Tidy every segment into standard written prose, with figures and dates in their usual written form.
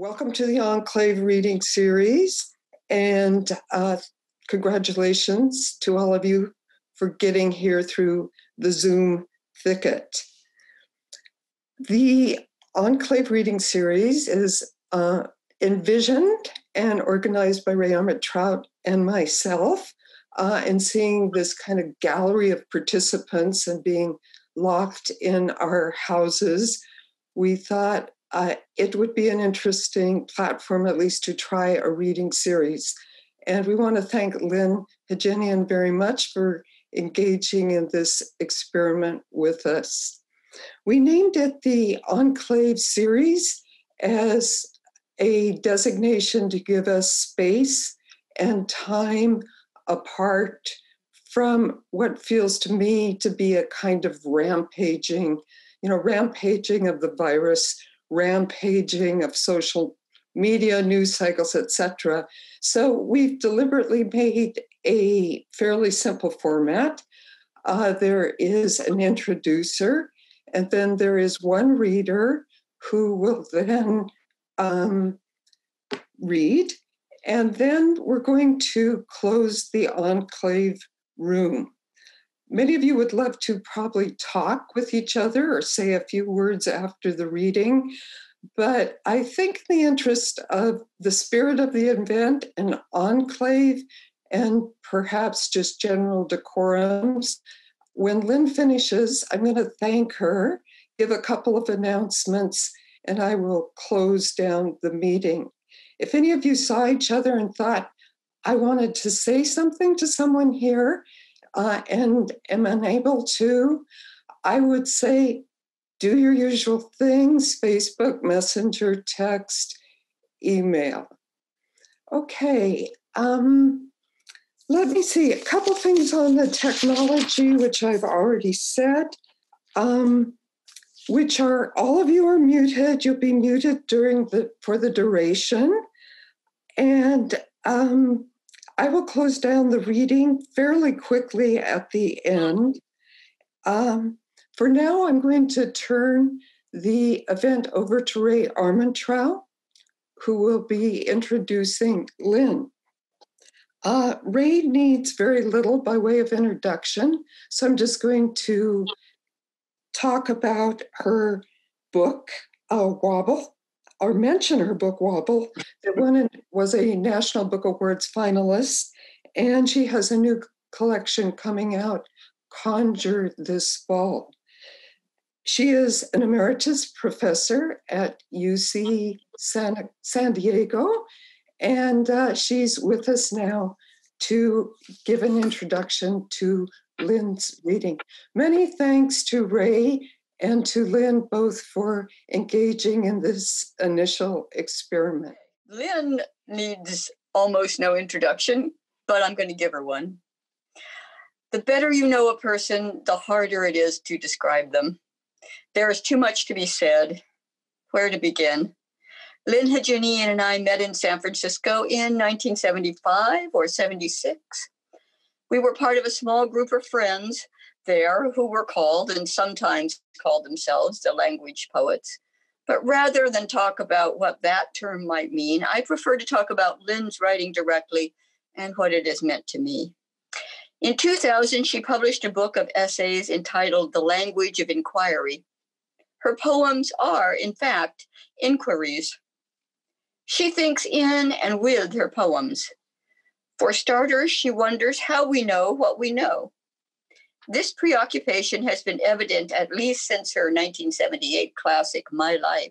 Welcome to the Enclave reading series, and congratulations to all of you for getting here through the Zoom thicket. The Enclave reading series is envisioned and organized by Ray Armantrout and myself, and seeing this kind of gallery of participants and being locked in our houses, we thought it would be an interesting platform, at least to try a reading series. And we want to thank Lyn Hejinian very much for engaging in this experiment with us. We named it the Enclave series as a designation to give us space and time apart from what feels to me to be a kind of rampaging of the virus, rampaging of social media, news cycles, etc. So we've deliberately made a fairly simple format. There is an introducer, and then there is one reader who will then read, and then we're going to close the Enclave room. Many of you would love to probably talk with each other or say a few words after the reading, but I think in the interest of the spirit of the event and Enclave and perhaps just general decorums, when Lyn finishes, I'm going to thank her, give a couple of announcements, and I will close down the meeting. If any of you saw each other and thought, I wanted to say something to someone here, and am unable to, I would say, do your usual things: Facebook, Messenger, text, email. Okay, let me see, a couple things on the technology, which I've already said, which are, all of you are muted. You'll be muted for the duration. And I will close down the reading fairly quickly at the end. For now, I'm going to turn the event over to Ray Armantrout, who will be introducing Lyn. Ray needs very little by way of introduction, so I'm just going to talk about her book, Wobble, or mention her book, Wobble, that was a National Book Awards finalist, and she has a new collection coming out, Conjure, this fall. She is an emeritus professor at UC San Diego, and she's with us now to give an introduction to Lyn's reading. Many thanks to Ray and to Lyn both for engaging in this initial experiment. Lyn needs almost no introduction, but I'm going to give her one. The better you know a person, the harder it is to describe them. There is too much to be said. Where to begin? Lyn Hejinian and I met in San Francisco in 1975 or 76. We were part of a small group of friends there who were called, and sometimes called themselves, the language poets. But rather than talk about what that term might mean, I prefer to talk about Lyn's writing directly and what it has meant to me. In 2000, she published a book of essays entitled The Language of Inquiry. Her poems are, in fact, inquiries. She thinks in and with her poems. For starters, she wonders how we know what we know. This preoccupation has been evident at least since her 1978 classic, My Life,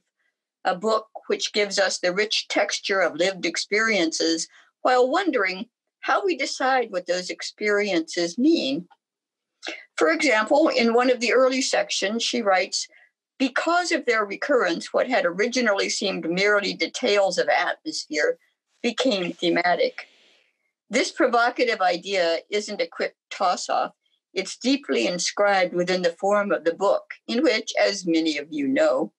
a book which gives us the rich texture of lived experiences while wondering how we decide what those experiences mean. For example, in one of the early sections, she writes, because of their recurrence, what had originally seemed merely details of atmosphere became thematic. This provocative idea isn't a quick toss-off. It's deeply inscribed within the form of the book, in which, as many of you know,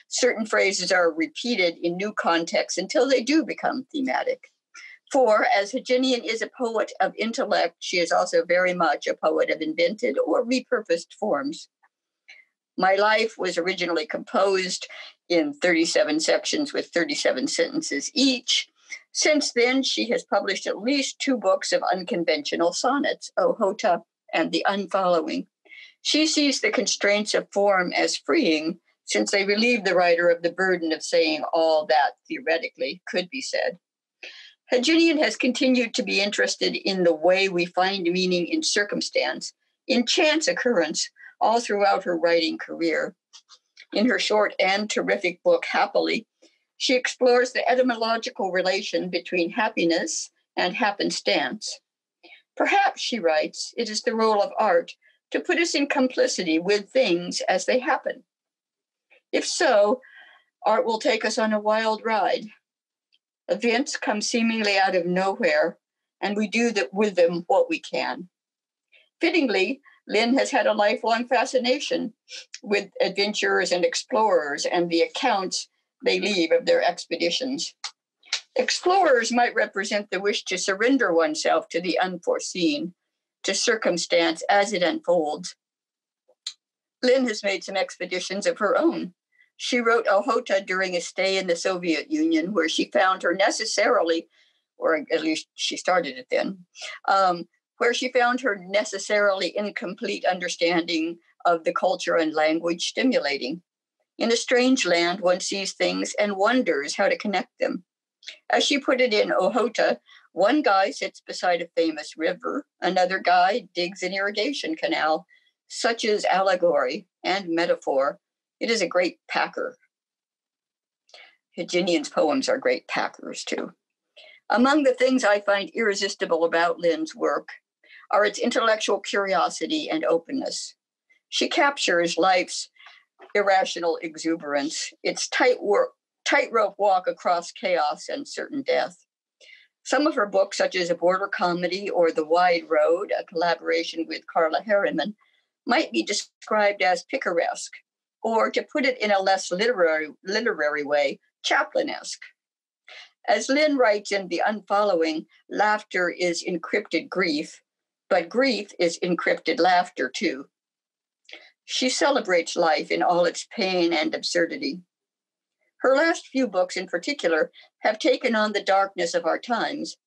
certain phrases are repeated in new contexts until they do become thematic. For, as Hejinian is a poet of intellect, she is also very much a poet of invented or repurposed forms. My Life was originally composed in 37 sections with 37 sentences each. Since then, she has published at least 2 books of unconventional sonnets, Ohota and The Unfollowing. She sees the constraints of form as freeing, since they relieve the writer of the burden of saying all that theoretically could be said. Hejinian has continued to be interested in the way we find meaning in circumstance, in chance occurrence, all throughout her writing career. In her short and terrific book, Happily, she explores the etymological relation between happiness and happenstance. Perhaps, she writes, it is the role of art to put us in complicity with things as they happen. If so, art will take us on a wild ride. Events come seemingly out of nowhere, and we do with them what we can. Fittingly, Lyn has had a lifelong fascination with adventurers and explorers and the accounts they leave of their expeditions. Explorers might represent the wish to surrender oneself to the unforeseen, to circumstance as it unfolds. Lyn has made some expeditions of her own. She wrote Ohota during a stay in the Soviet Union, where she found her necessarily, or at least she started it then, where she found her necessarily incomplete understanding of the culture and language stimulating. In a strange land, one sees things and wonders how to connect them. As she put it in Ohota, one guy sits beside a famous river, another guy digs an irrigation canal. Such is allegory and metaphor. It is a great packer. Hejinian's poems are great packers, too. Among the things I find irresistible about Lyn's work are its intellectual curiosity and openness. She captures life's irrational exuberance, its tightrope walk across chaos and certain death. Some of her books, such as A Border Comedy or The Wide Road, a collaboration with Carla Harriman, might be described as picaresque, or to put it in a less literary way, Chaplin-esque. As Lyn writes in The Unfollowing, laughter is encrypted grief, but grief is encrypted laughter too. She celebrates life in all its pain and absurdity. Her last few books in particular have taken on the darkness of our times.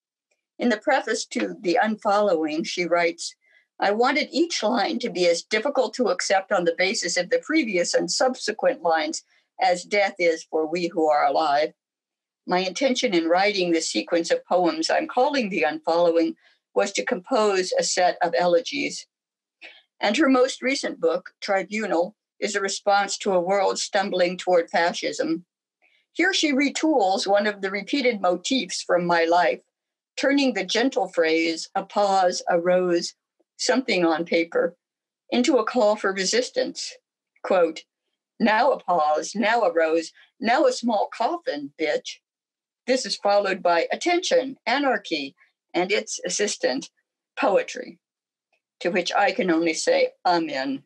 In the preface to The Unfollowing, she writes, I wanted each line to be as difficult to accept on the basis of the previous and subsequent lines as death is for we who are alive. My intention in writing the sequence of poems I'm calling The Unfollowing was to compose a set of elegies. And her most recent book, Tribunal, is a response to a world stumbling toward fascism. Here she retools one of the repeated motifs from My Life, turning the gentle phrase, a pause, a rose, something on paper, into a call for resistance. Quote, now a pause, now a rose, now a small coffin, bitch. This is followed by attention, anarchy, and its assistant, poetry, to which I can only say amen.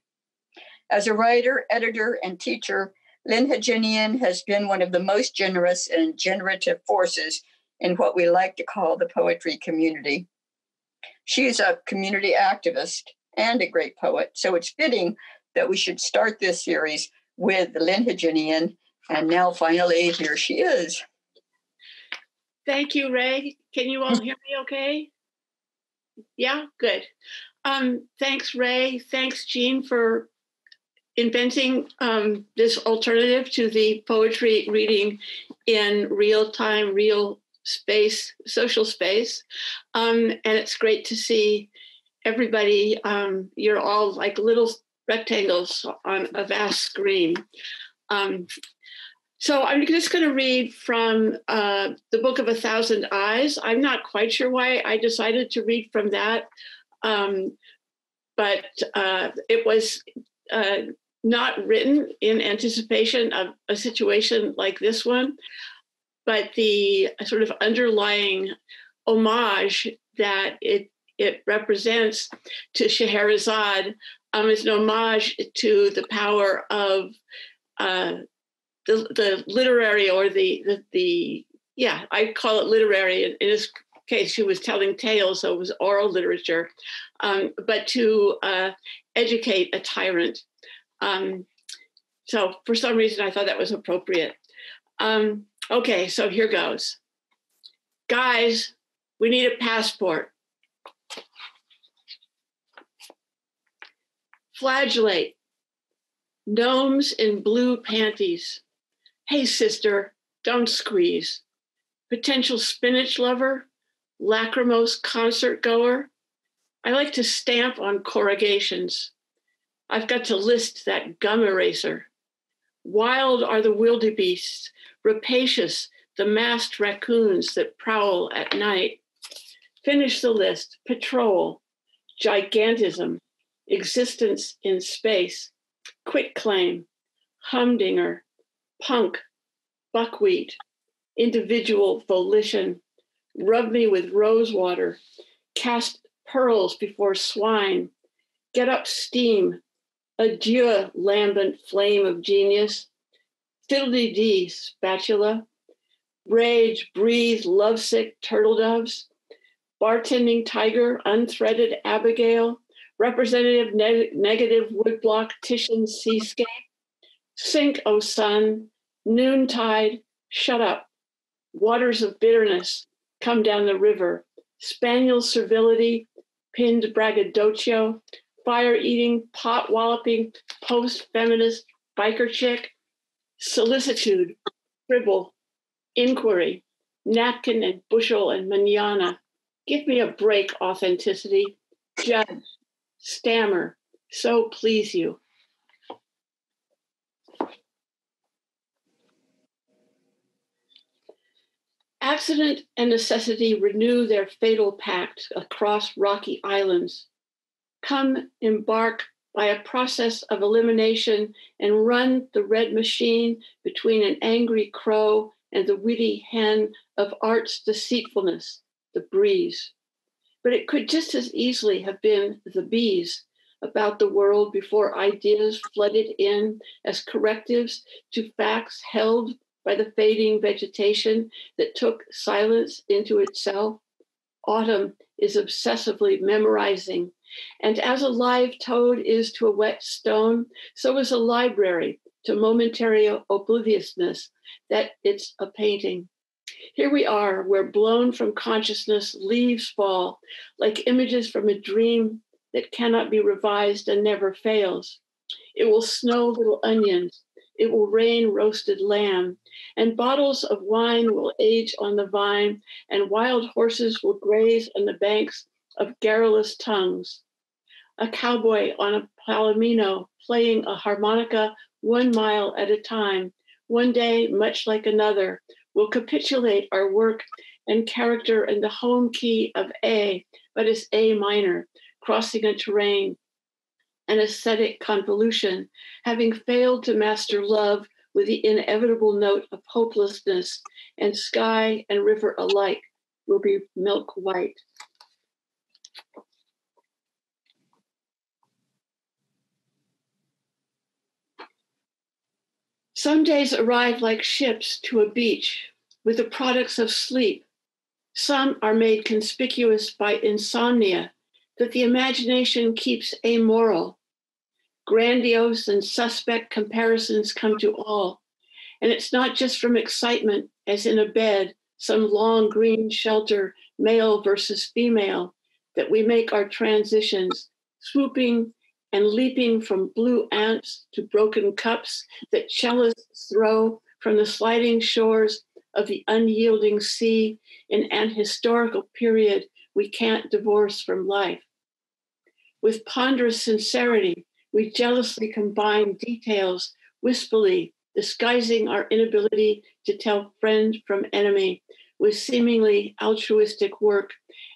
As a writer, editor, and teacher, Lyn Hejinian has been one of the most generous and generative forces in what we like to call the poetry community. She is a community activist and a great poet, so it's fitting that we should start this series with Lyn Hejinian, and now finally, here she is. Thank you, Ray. Can you all hear me okay? Yeah, good. Thanks, Ray. Thanks, Jeanne, for inventing this alternative to the poetry reading in real time, real space, social space. And it's great to see everybody. You're all like little rectangles on a vast screen. So I'm just going to read from the Book of 1,000 Eyes. I'm not quite sure why I decided to read from that, but it was not written in anticipation of a situation like this one, but the sort of underlying homage that it represents to Scheherazade is an homage to the power of the literary, or I call it literary. In this case, she was telling tales, so it was oral literature, but to educate a tyrant. So for some reason, I thought that was appropriate. Okay, so here goes. Guys, we need a passport. Flagellate. Gnomes in blue panties. Hey, sister, don't squeeze. Potential spinach lover, lachrymose concert goer. I like to stamp on corrugations. I've got to list that gum eraser. Wild are the wildebeests, rapacious the masked raccoons that prowl at night. Finish the list. Patrol, gigantism, existence in space, quitclaim, humdinger, punk, buckwheat, individual volition, rub me with rosewater, cast pearls before swine, get up steam, adieu lambent flame of genius, fiddly-dee spatula, rage, breathe, lovesick turtle doves, bartending tiger, unthreaded Abigail, representative negative woodblock Titian seascape, sink, O sun, noontide, shut up, waters of bitterness, come down the river, spaniel servility, pinned braggadocio, fire-eating, pot-walloping, post-feminist biker chick, solicitude, fribble, inquiry, napkin and bushel and manana. Give me a break, authenticity, judge, stammer, so please you. Accident and necessity renew their fatal pact across rocky islands. Come embark by a process of elimination and run the red machine between an angry crow and the witty hen of art's deceitfulness, the breeze. But it could just as easily have been the bees about the world before ideas flooded in as correctives to facts held by the fading vegetation that took silence into itself. Autumn is obsessively memorizing, and as a live toad is to a wet stone, so is a library to momentary obliviousness that it's a painting. Here we are, where blown from consciousness leaves fall like images from a dream that cannot be revised and never fails. It will snow little onions. It will rain roasted lamb, and bottles of wine will age on the vine, and wild horses will graze on the banks of garrulous tongues. A cowboy on a palomino playing a harmonica 1 mile at a time, one day, much like another, will capitulate our work and character in the home key of A, but it's A minor, crossing a terrain, an aesthetic convolution, having failed to master love with the inevitable note of hopelessness, and sky and river alike will be milk white. Some days arrive like ships to a beach with the products of sleep. Some are made conspicuous by insomnia that the imagination keeps amoral. Grandiose and suspect comparisons come to all. And it's not just from excitement, as in a bed, some long green shelter, male versus female, that we make our transitions, swooping and leaping from blue ants to broken cups that cellists throw from the sliding shores of the unyielding sea in an historical period we can't divorce from life. With ponderous sincerity, we jealously combine details wispily, disguising our inability to tell friend from enemy with seemingly altruistic work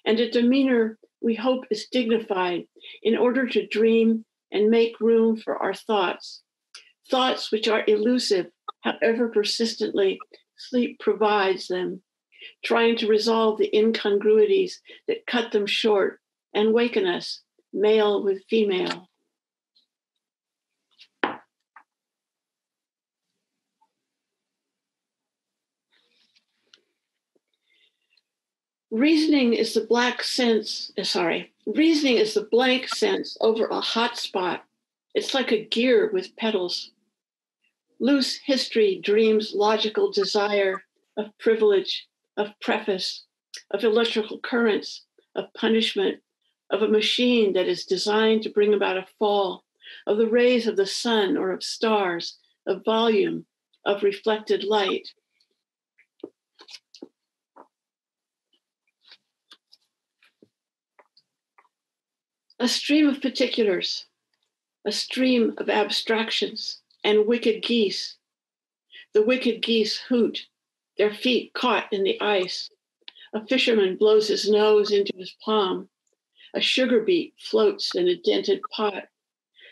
and a demeanor we hope is dignified in order to dream and make room for our thoughts which are elusive, however persistently sleep provides them, trying to resolve the incongruities that cut them short and waken us, male with female. Reasoning is the blank sense over a hot spot. It's like a gear with pedals. Loose history dreams logical desire of privilege, of preface, of electrical currents, of punishment, of a machine that is designed to bring about a fall, of the rays of the sun or of stars, of volume, of reflected light. A stream of particulars, a stream of abstractions and wicked geese. The wicked geese hoot, their feet caught in the ice. A fisherman blows his nose into his palm. A sugar beet floats in a dented pot.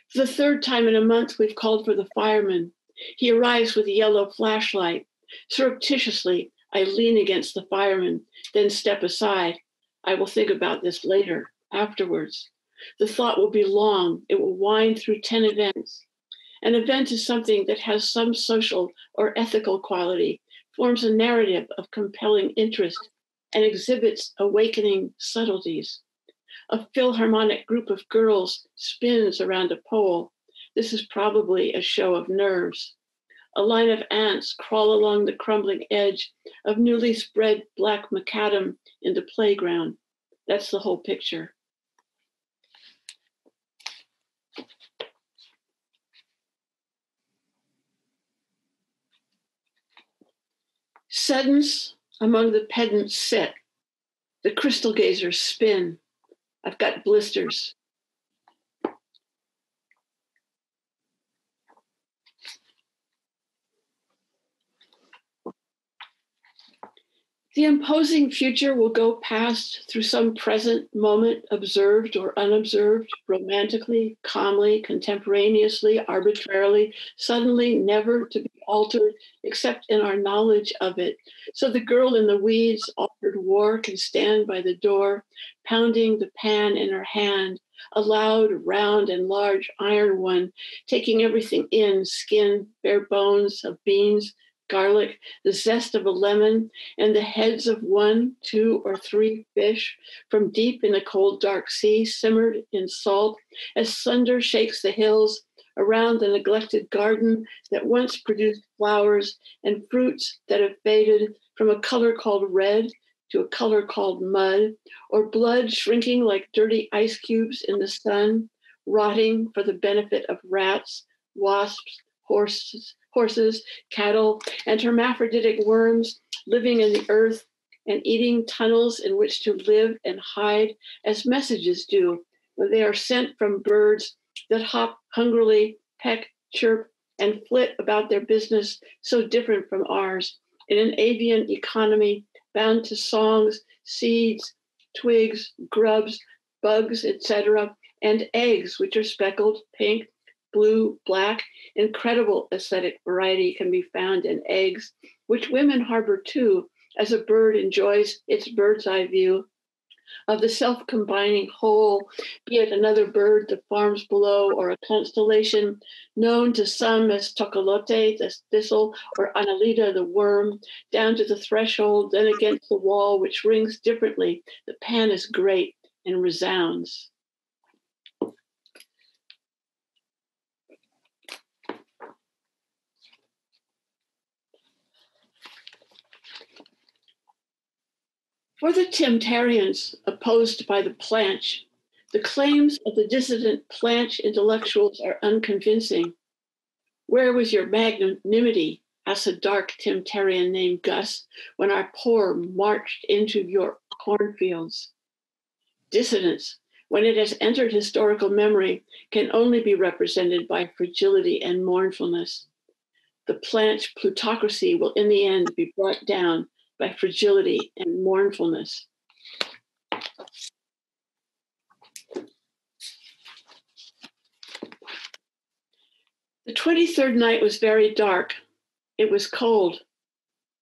For the third time in a month, we've called for the fireman. He arrives with a yellow flashlight. Surreptitiously, I lean against the fireman, then step aside. I will think about this later, afterwards. The thought will be long. It will wind through 10 events. An event is something that has some social or ethical quality, forms a narrative of compelling interest, and exhibits awakening subtleties. A philharmonic group of girls spins around a pole. This is probably a show of nerves. A line of ants crawl along the crumbling edge of newly spread black macadam in the playground. That's the whole picture. Sedans among the pedants sit. The crystal gazers spin. I've got blisters. The imposing future will go past through some present moment, observed or unobserved, romantically, calmly, contemporaneously, arbitrarily, suddenly, never to be altered except in our knowledge of it. So the girl in the weeds offered war can stand by the door, pounding the pan in her hand, a loud, round, and large iron one, taking everything in, skin, bare bones of beans, garlic, the zest of a lemon, and the heads of 1, 2, or 3 fish from deep in a cold, dark sea, simmered in salt, as thunder shakes the hills around the neglected garden that once produced flowers and fruits that have faded from a color called red to a color called mud, or blood shrinking like dirty ice cubes in the sun, rotting for the benefit of rats, wasps, horses, cattle, and hermaphroditic worms living in the earth and eating tunnels in which to live and hide as messages do when they are sent from birds that hop hungrily, peck, chirp, and flit about their business so different from ours in an avian economy bound to songs, seeds, twigs, grubs, bugs, etc., and eggs, which are speckled, pink, blue, black. Incredible aesthetic variety can be found in eggs, which women harbor too, as a bird enjoys its bird's eye view of the self-combining whole, be it another bird that farms below or a constellation known to some as Tocolote, the thistle, or Annalita, the worm, down to the threshold, then against the wall, which rings differently. The pan is great and resounds. For the Timtarians opposed by the Planche, the claims of the dissident Planche intellectuals are unconvincing. Where was your magnanimity, asked a dark Timtarian named Gus, when our poor marched into your cornfields? Dissidence, when it has entered historical memory, can only be represented by fragility and mournfulness. The Planche plutocracy will in the end be brought down by fragility and mournfulness. The 23rd night was very dark. It was cold.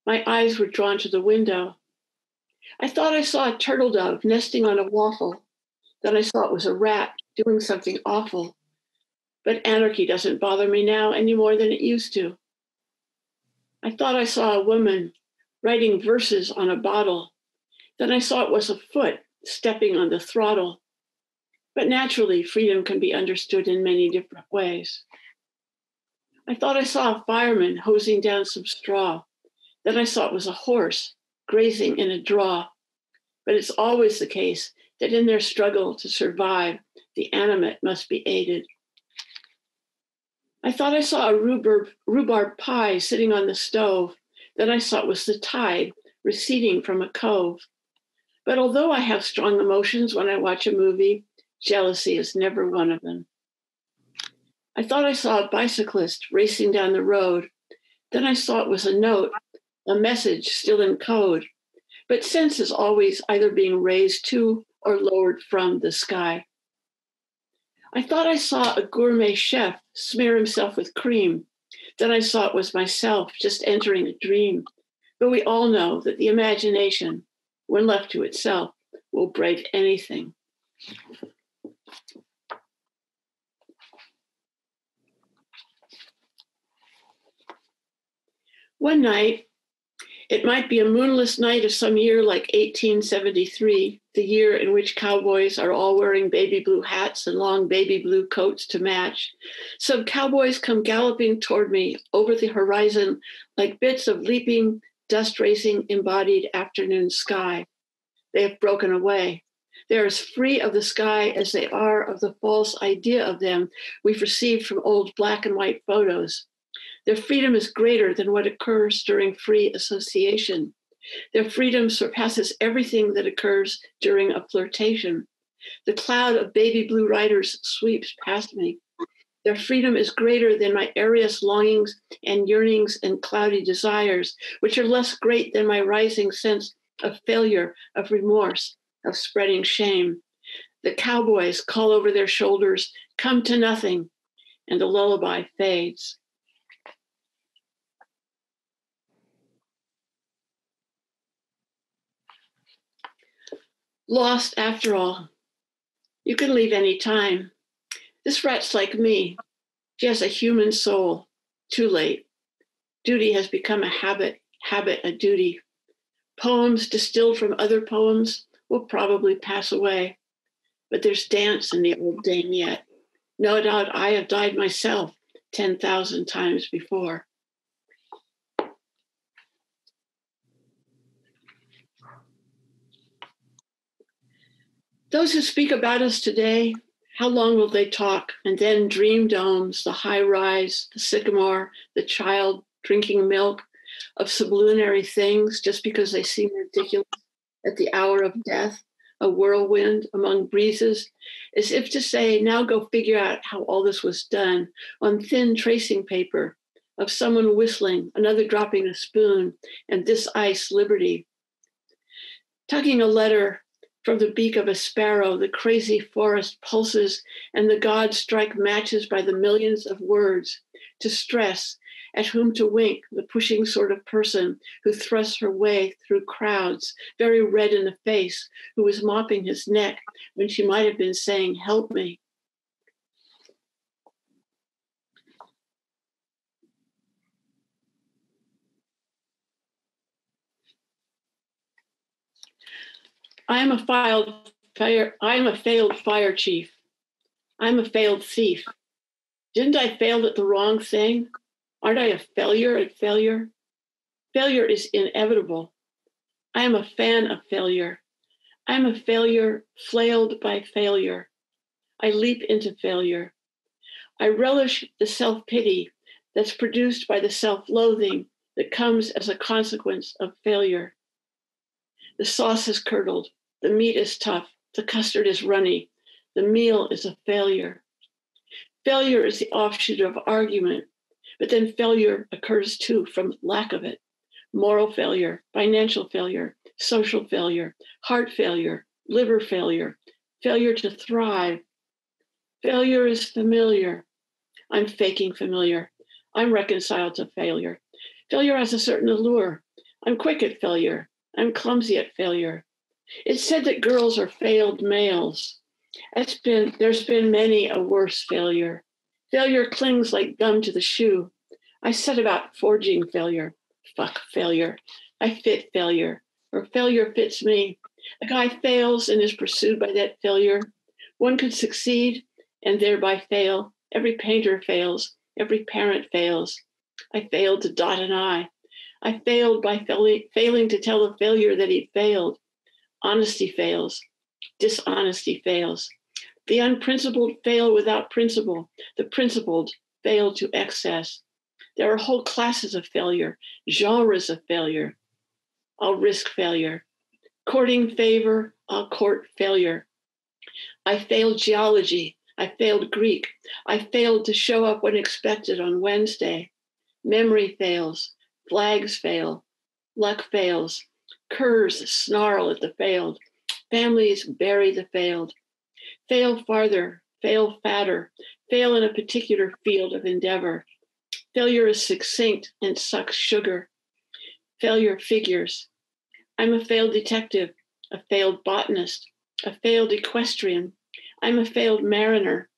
My eyes were drawn to the window. I thought I saw a turtle dove nesting on a waffle. Then I saw it was a rat doing something awful. But anarchy doesn't bother me now any more than it used to. I thought I saw a woman writing verses on a bottle. Then I saw it was a foot stepping on the throttle. But naturally, freedom can be understood in many different ways. I thought I saw a fireman hosing down some straw. Then I saw it was a horse grazing in a draw. But it's always the case that in their struggle to survive, the animate must be aided. I thought I saw a rhubarb pie sitting on the stove. Then I saw it was the tide receding from a cove. But although I have strong emotions when I watch a movie, jealousy is never one of them. I thought I saw a bicyclist racing down the road. Then I saw it was a note, a message still in code. But sense is always either being raised to or lowered from the sky. I thought I saw a gourmet chef smear himself with cream. Then I saw it was myself just entering a dream. But we all know that the imagination, when left to itself, will brave anything. One night, it might be a moonless night of some year like 1873, the year in which cowboys are all wearing baby blue hats and long baby blue coats to match. Some cowboys come galloping toward me over the horizon like bits of leaping, dust-racing, embodied afternoon sky. They have broken away. They are as free of the sky as they are of the false idea of them we've received from old black and white photos. Their freedom is greater than what occurs during free association. Their freedom surpasses everything that occurs during a flirtation. The cloud of baby blue riders sweeps past me. Their freedom is greater than my areas longings and yearnings and cloudy desires, which are less great than my rising sense of failure, of remorse, of spreading shame. The cowboys call over their shoulders, come to nothing, and the lullaby fades. Lost after all. You can leave any time. This rat's like me. She has a human soul. Too late. Duty has become a habit a duty. Poems distilled from other poems will probably pass away. But there's dance in the old dame yet. No doubt I have died myself 10,000 times before. Those who speak about us today, how long will they talk? And then dream domes, the high rise, the sycamore, the child drinking milk of sublunary things just because they seem ridiculous at the hour of death, a whirlwind among breezes, as if to say, now go figure out how all this was done on thin tracing paper of someone whistling, another dropping a spoon, and this ice liberty. Tugging a letter from the beak of a sparrow, the crazy forest pulses, and the gods strike matches by the millions of words to stress at whom to wink, the pushing sort of person who thrusts her way through crowds, very red in the face, who was mopping his neck when she might have been saying, help me. I am a failed fire chief. I'm a failed thief. Didn't I fail at the wrong thing? Aren't I a failure at failure? Failure is inevitable. I am a fan of failure. I am a failure flailed by failure. I leap into failure. I relish the self-pity that's produced by the self-loathing that comes as a consequence of failure. The sauce is curdled, the meat is tough, the custard is runny, the meal is a failure. Failure is the offshoot of argument, but then failure occurs too from lack of it. Moral failure, financial failure, social failure, heart failure, liver failure, failure to thrive. Failure is familiar. I'm faking familiar. I'm reconciled to failure. Failure has a certain allure. I'm quick at failure. I'm clumsy at failure. It's said that girls are failed males. There's been many a worse failure. Failure clings like gum to the shoe. I set about forging failure. Fuck failure. I fit failure, or failure fits me. A guy fails and is pursued by that failure. One could succeed and thereby fail. Every painter fails. Every parent fails. I failed to dot an I. I failed by failing to tell a failure that he failed. Honesty fails. Dishonesty fails. The unprincipled fail without principle. The principled fail to excess. There are whole classes of failure, genres of failure. I'll risk failure. Courting favor, I'll court failure. I failed geology. I failed Greek. I failed to show up when expected on Wednesday. Memory fails. Flags fail. Luck fails. Curs snarl at the failed. Families bury the failed. Fail farther. Fail fatter. Fail in a particular field of endeavor. Failure is succinct and sucks sugar. Failure figures. I'm a failed detective, a failed botanist, a failed equestrian. I'm a failed mariner.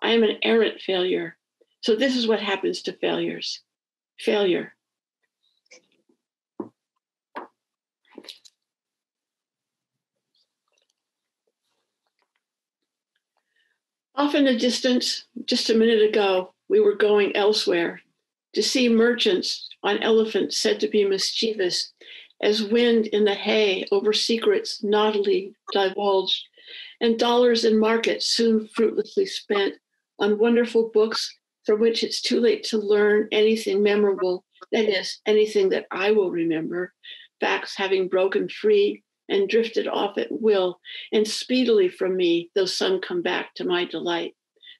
I am an errant failure. So this is what happens to failures. Failure. Off in the distance, just a minute ago, we were going elsewhere to see merchants on elephants said to be mischievous as wind in the hay over secrets naughtily divulged, and dollars in markets soon fruitlessly spent on wonderful books from which it's too late to learn anything memorable, that is, anything that I will remember, facts having broken free and drifted off at will, and speedily from me, though some come back to my delight.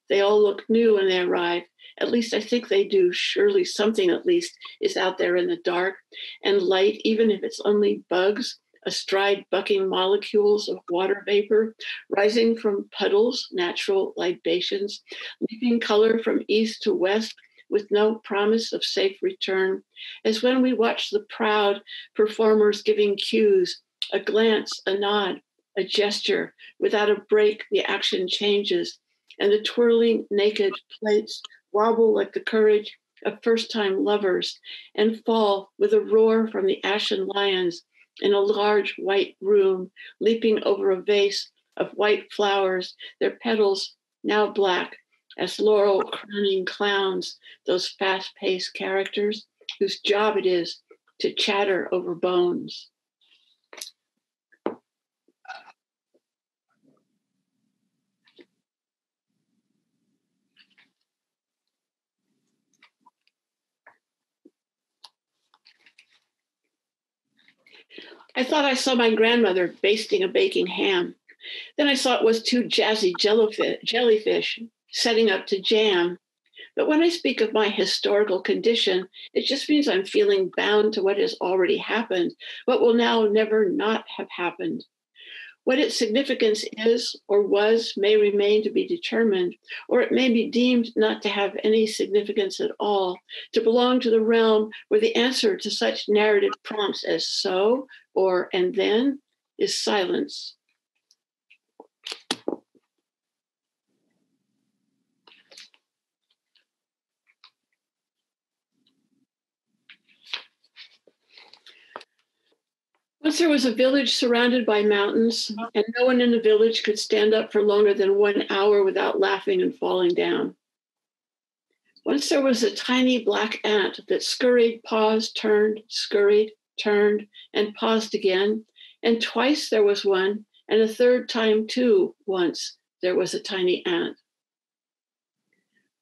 They all look new when they arrive. At least I think they do. Surely something at least is out there in the dark, and light, even if it's only bugs, astride bucking molecules of water vapor, rising from puddles, natural libations, leaping color from east to west with no promise of safe return, as when we watch the proud performers giving cues, a glance, a nod, a gesture. Without a break, the action changes, and the twirling naked plates wobble like the courage of first-time lovers and fall with a roar from the ashen lions in a large white room, leaping over a vase of white flowers, their petals now black as laurel crowning clowns, those fast-paced characters whose job it is to chatter over bones. I thought I saw my grandmother basting a baking ham. Then I saw it was two jazzy jellyfish setting up to jam. But when I speak of my historical condition, it just means I'm feeling bound to what has already happened, what will now never not have happened. What its significance is or was may remain to be determined, or it may be deemed not to have any significance at all, to belong to the realm where the answer to such narrative prompts as so or and then is silence. Once there was a village surrounded by mountains, and no one in the village could stand up for longer than 1 hour without laughing and falling down. Once there was a tiny black ant that scurried, paused, turned, scurried, turned, and paused again. And twice there was one, and a third time too, once there was a tiny ant.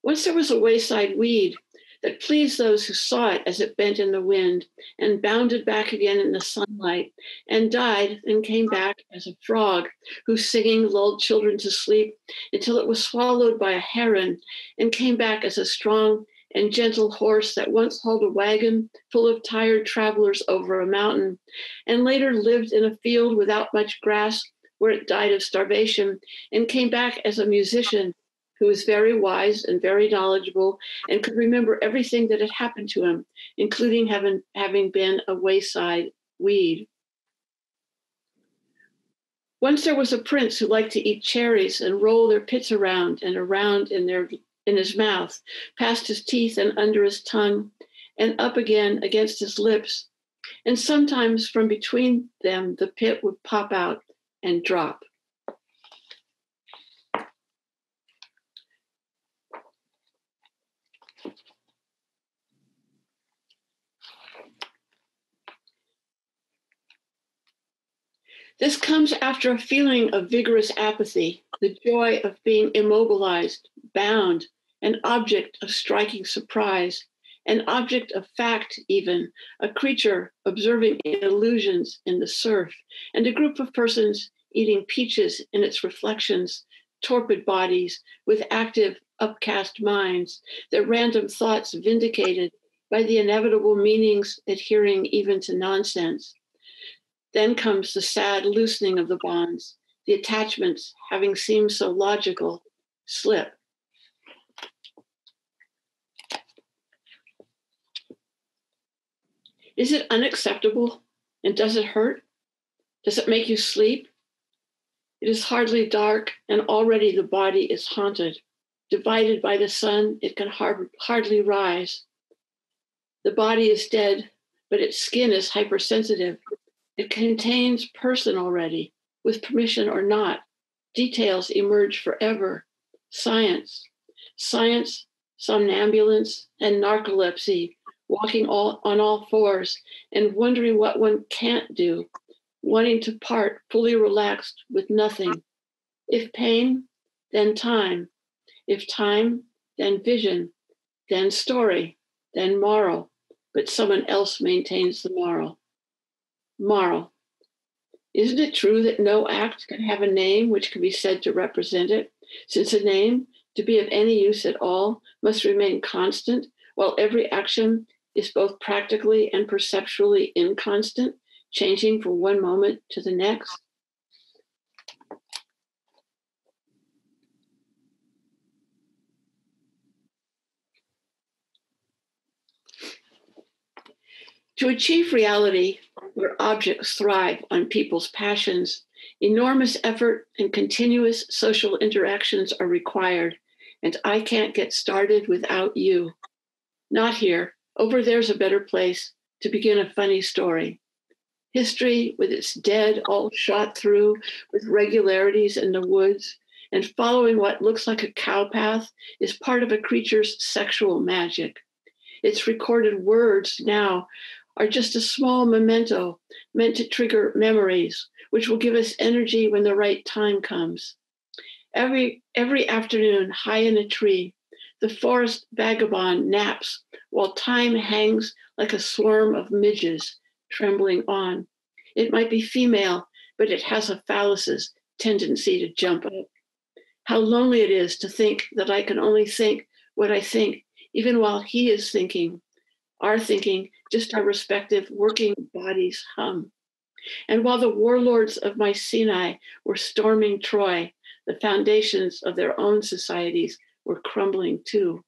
Once there was a wayside weed that pleased those who saw it as it bent in the wind and bounded back again in the sunlight and died and came back as a frog whose singing lulled children to sleep until it was swallowed by a heron and came back as a strong and gentle horse that once hauled a wagon full of tired travelers over a mountain and later lived in a field without much grass where it died of starvation and came back as a musician who was very wise and very knowledgeable and could remember everything that had happened to him, including having been a wayside weed. Once there was a prince who liked to eat cherries and roll their pits around and around in his mouth, past his teeth and under his tongue, and up again against his lips. And sometimes from between them, the pit would pop out and drop. This comes after a feeling of vigorous apathy, the joy of being immobilized, bound, an object of striking surprise, an object of fact even, a creature observing illusions in the surf, and a group of persons eating peaches in its reflections, torpid bodies with active, upcast minds, their random thoughts vindicated by the inevitable meanings adhering even to nonsense. Then comes the sad loosening of the bonds, the attachments, having seemed so logical, slip. Is it unacceptable? And does it hurt? Does it make you sleep? It is hardly dark, and already the body is haunted. Divided by the sun, it can hardly rise. The body is dead, but its skin is hypersensitive. It contains person already, with permission or not. Details emerge forever. Science, somnambulance, and narcolepsy, walking on all fours and wondering what one can't do, wanting to part fully relaxed with nothing. If pain, then time. If time, then vision, then story, then moral, but someone else maintains the moral. Moral. Isn't it true that no act can have a name which can be said to represent it, since a name, to be of any use at all, must remain constant, while every action is both practically and perceptually inconstant, changing from one moment to the next? To achieve reality, where objects thrive on people's passions, enormous effort and continuous social interactions are required, and I can't get started without you. Not here. Over there's a better place to begin a funny story. History, with its dead all shot through with regularities in the woods, and following what looks like a cow path, is part of a creature's sexual magic. Its recorded words now are just a small memento meant to trigger memories, which will give us energy when the right time comes. Every afternoon, high in a tree, the forest vagabond naps while time hangs like a swarm of midges trembling on. It might be female, but it has a phallus' tendency to jump up. How lonely it is to think that I can only think what I think, even while he is thinking. Our thinking, just our respective working bodies hum. And while the warlords of Mycenae were storming Troy, the foundations of their own societies were crumbling too.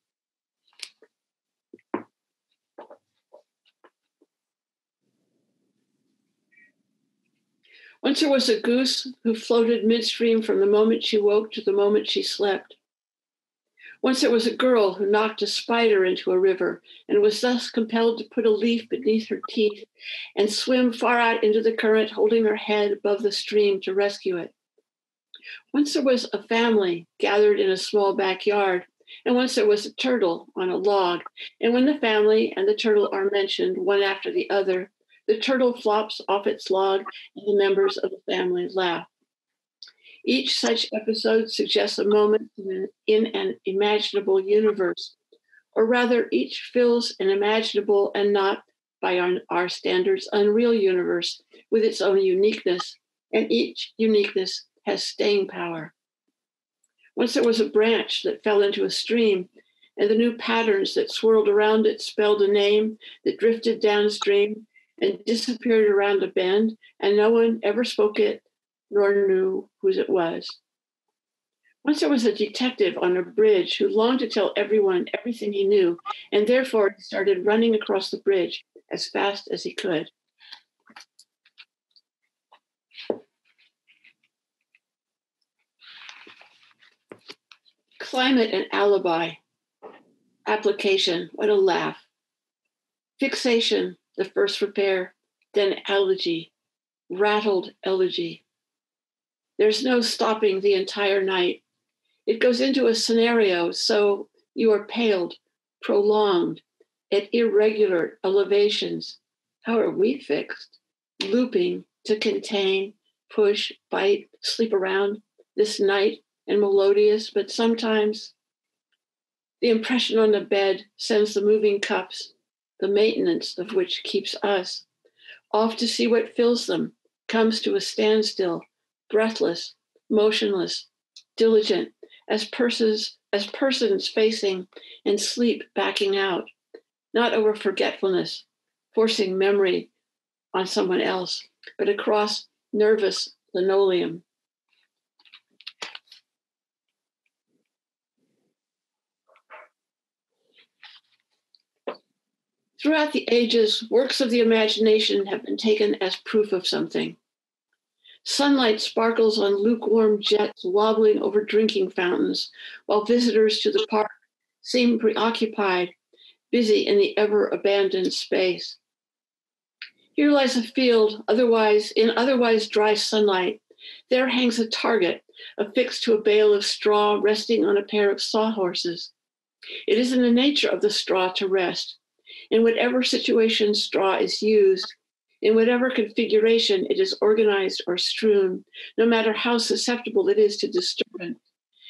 Once there was a goose who floated midstream from the moment she woke to the moment she slept. Once there was a girl who knocked a spider into a river and was thus compelled to put a leaf beneath her teeth and swim far out into the current, holding her head above the stream to rescue it. Once there was a family gathered in a small backyard, and once there was a turtle on a log, and when the family and the turtle are mentioned one after the other, the turtle flops off its log and the members of the family laugh. Each such episode suggests a moment in an imaginable universe, or rather each fills an imaginable and not, by our standards, unreal universe with its own uniqueness, and each uniqueness has staying power. Once there was a branch that fell into a stream, and the new patterns that swirled around it spelled a name that drifted downstream and disappeared around a bend, and no one ever spoke it nor knew whose it was. Once there was a detective on a bridge who longed to tell everyone everything he knew, and therefore he started running across the bridge as fast as he could. Climate and alibi. Application, what a laugh. Fixation, the first repair, then elegy, rattled elegy. There's no stopping the entire night. It goes into a scenario, so you are paled, prolonged, at irregular elevations. How are we fixed? Looping to contain, push, bite, sleep around, this night and melodious, but sometimes the impression on the bed sends the moving cups, the maintenance of which keeps us, off to see what fills them, comes to a standstill, breathless, motionless, diligent, as persons facing and sleep backing out, not over forgetfulness, forcing memory on someone else, but across nervous linoleum. Throughout the ages, works of the imagination have been taken as proof of something. Sunlight sparkles on lukewarm jets wobbling over drinking fountains, while visitors to the park seem preoccupied, busy in the ever-abandoned space. Here lies a field, in otherwise dry sunlight. There hangs a target, affixed to a bale of straw resting on a pair of sawhorses. It is in the nature of the straw to rest. In whatever situation straw is used, in whatever configuration it is organized or strewn, no matter how susceptible it is to disturbance,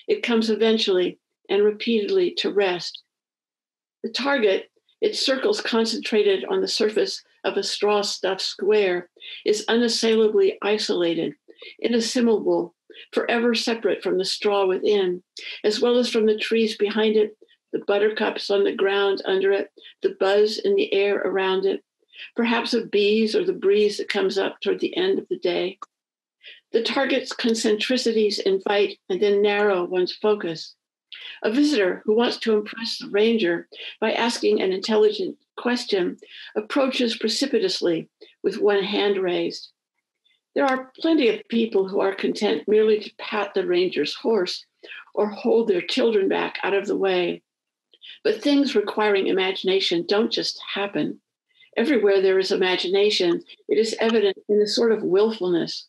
it comes eventually and repeatedly to rest. The target, its circles concentrated on the surface of a straw-stuffed square, is unassailably isolated, inassimilable, forever separate from the straw within, as well as from the trees behind it, the buttercups on the ground under it, the buzz in the air around it, perhaps of bees or the breeze that comes up toward the end of the day. The target's concentricities invite and then narrow one's focus. A visitor who wants to impress the ranger by asking an intelligent question approaches precipitously with one hand raised. There are plenty of people who are content merely to pat the ranger's horse or hold their children back out of the way. But things requiring imagination don't just happen. Everywhere there is imagination, it is evident in a sort of willfulness.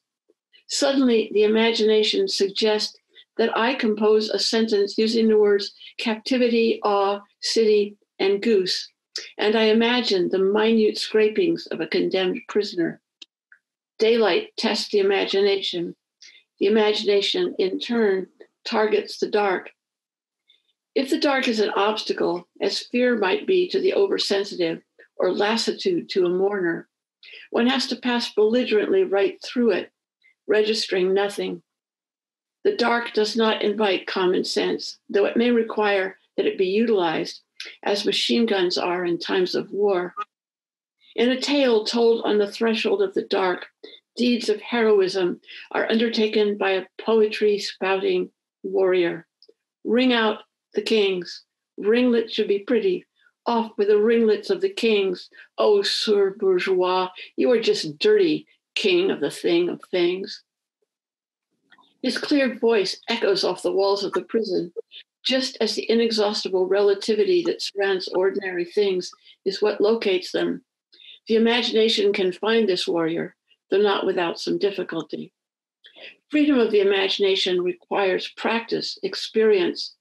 Suddenly, the imagination suggests that I compose a sentence using the words captivity, awe, city, and goose, and I imagine the minute scrapings of a condemned prisoner. Daylight tests the imagination. The imagination, in turn, targets the dark. If the dark is an obstacle, as fear might be to the oversensitive or lassitude to a mourner, one has to pass belligerently right through it, registering nothing. The dark does not invite common sense, though it may require that it be utilized, as machine guns are in times of war. In a tale told on the threshold of the dark, deeds of heroism are undertaken by a poetry-spouting warrior. Ring out the kings. Ringlets should be pretty. Off with the ringlets of the kings. Oh, Sir Bourgeois, you are just dirty, king of the thing of things. His clear voice echoes off the walls of the prison, just as the inexhaustible relativity that surrounds ordinary things is what locates them. The imagination can find this warrior, though not without some difficulty. Freedom of the imagination requires practice, experience.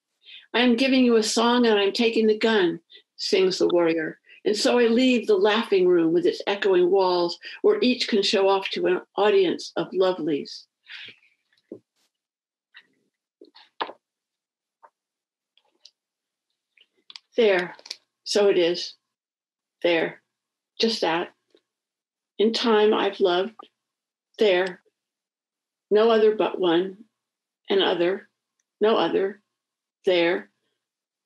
I am giving you a song and I'm taking the gun, sings the warrior. And so I leave the laughing room with its echoing walls where each can show off to an audience of lovelies. There, so it is. There, just that. In time I've loved. There, no other but one, and other, no other. There,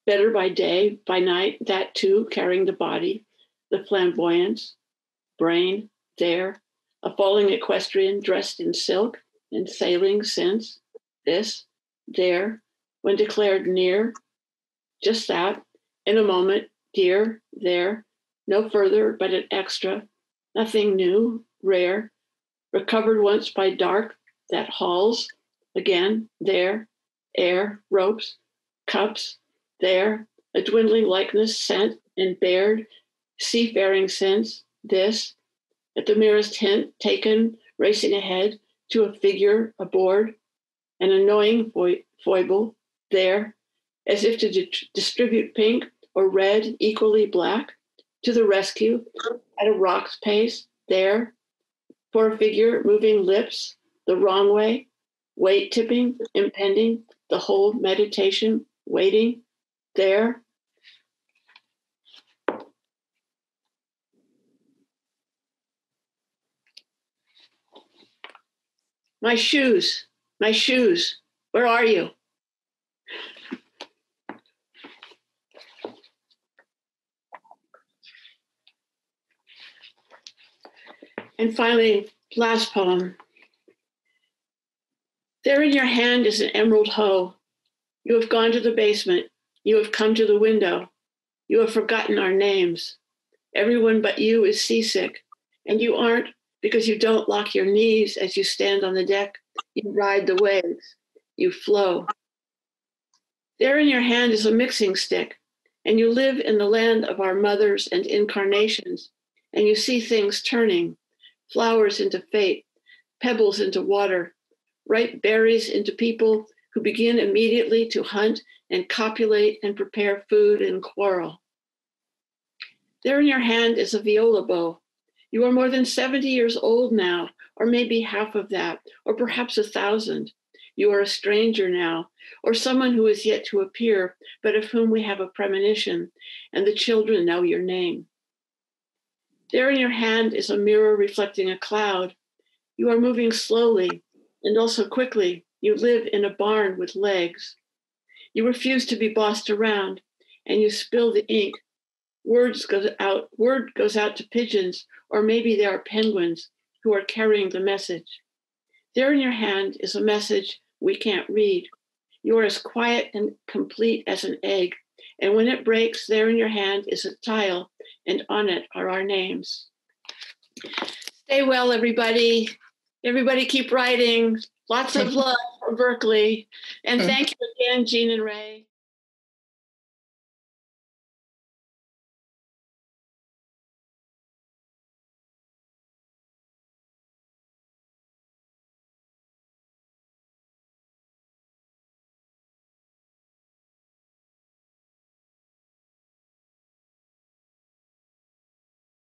better by day, by night, that too, carrying the body, the flamboyance, brain, there, a falling equestrian dressed in silk and sailing since, this, there, when declared near, just that, in a moment, dear, there, no further but an extra, nothing new, rare, recovered once by dark, that halls, again, there, air, ropes, cups, there, a dwindling likeness sent and bared, seafaring since, this, at the merest hint taken, racing ahead to a figure aboard, an annoying foible, there, as if to distribute pink or red equally black, to the rescue, at a rock's pace, there, for a figure moving lips, the wrong way, weight tipping, impending, the whole meditation, waiting, there. My shoes, where are you? And finally, last poem. There in your hand is an emerald hoe. You have gone to the basement. You have come to the window. You have forgotten our names. Everyone but you is seasick, and you aren't because you don't lock your knees as you stand on the deck. You ride the waves. You flow. There in your hand is a mixing stick, and you live in the land of our mothers and incarnations, and you see things turning, flowers into fate, pebbles into water, ripe berries into people who begin immediately to hunt and copulate and prepare food and quarrel. There in your hand is a viola bow. You are more than 70 years old now, or maybe half of that, or perhaps 1,000. You are a stranger now, or someone who is yet to appear, but of whom we have a premonition, and the children know your name. There in your hand is a mirror reflecting a cloud. You are moving slowly and also quickly. You live in a barn with legs. You refuse to be bossed around, and you spill the ink. Word goes out to pigeons, or maybe there are penguins who are carrying the message. There in your hand is a message we can't read. You are as quiet and complete as an egg, and when it breaks, there in your hand is a tile, and on it are our names. Stay well, everybody. Everybody keep writing. Lots of love from Berkeley. And thank you again, Jeanne and Ray.